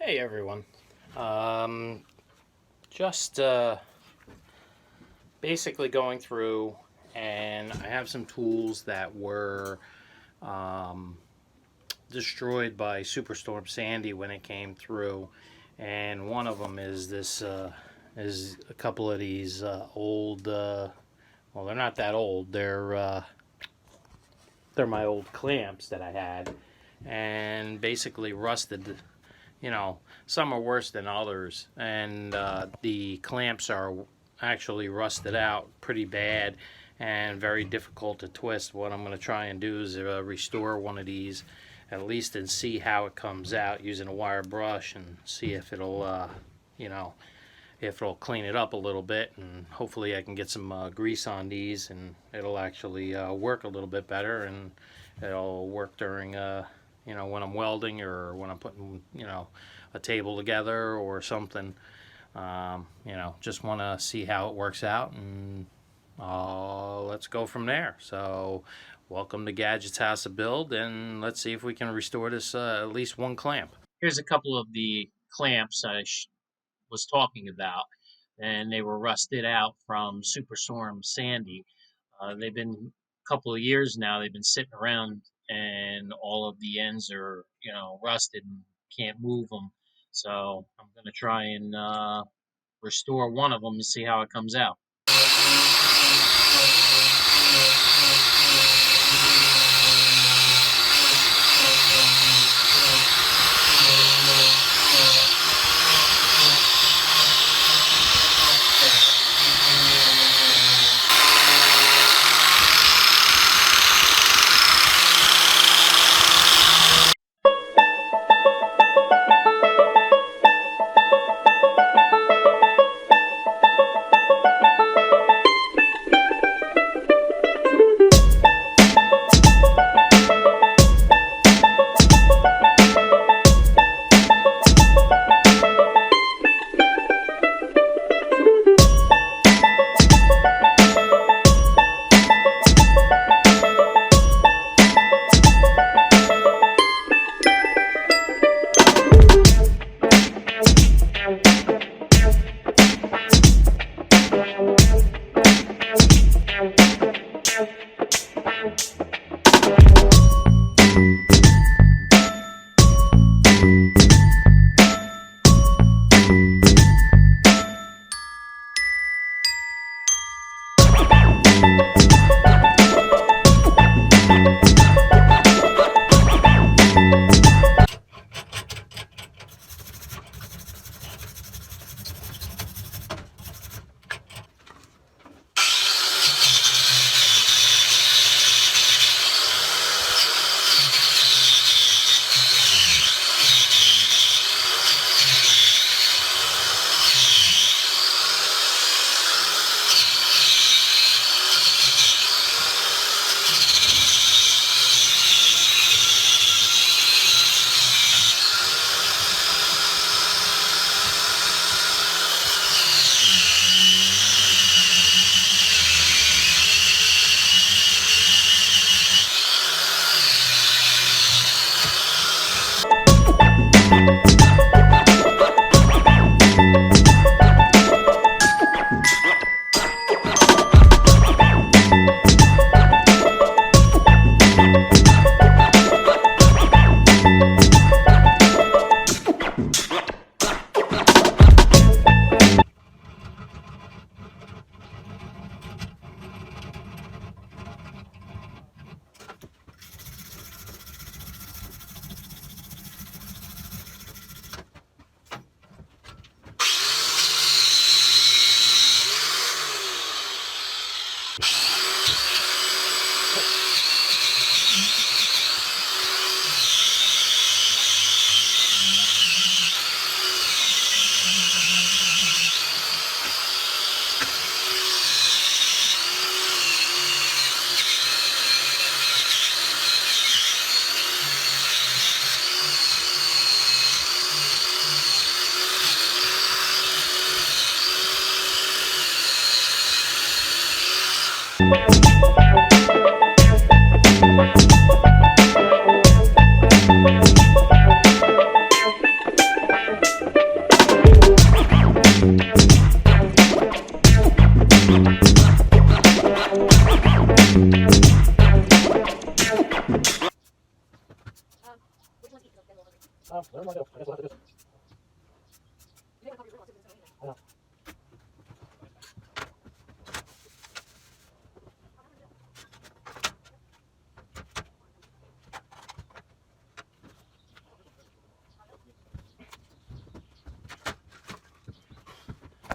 Hey everyone. Just basically going through, and I have some tools that were um, destroyed by Superstorm Sandy when it came through, and one of them is this is a couple of these old. Well, they're not that old. They're my old clamps that I had, and basically rusted. Some are worse than others, and the clamps are actually rusted out pretty bad and very difficult to twist. What I'm going to try and do is restore one of these at least and see how it comes out using a wire brush and see if it'll, if it'll clean it up a little bit, and hopefully I can get some grease on these and it'll actually work a little bit better, and it'll work during when I'm welding or when I'm putting, a table together or something. Just want to see how it works out, and let's go from there. So, welcome to Gadget's House of Build, and let's see if we can restore this at least one clamp. Here's a couple of the clamps I was talking about, and they were rusted out from Superstorm Sandy. They've been a couple of years now. They've been sitting around, and all of the ends are, rusted and can't move them. So I'm going to try and restore one of them to see how it comes out.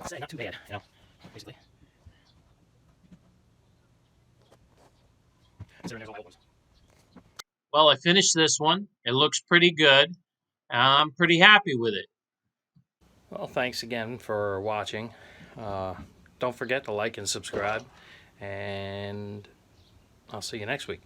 Say, not too bad, you know, basically. Well, I finished this one. It looks pretty good. I'm pretty happy with it. Well, thanks again for watching. Uh, don't forget to like and subscribe, and I'll see you next week.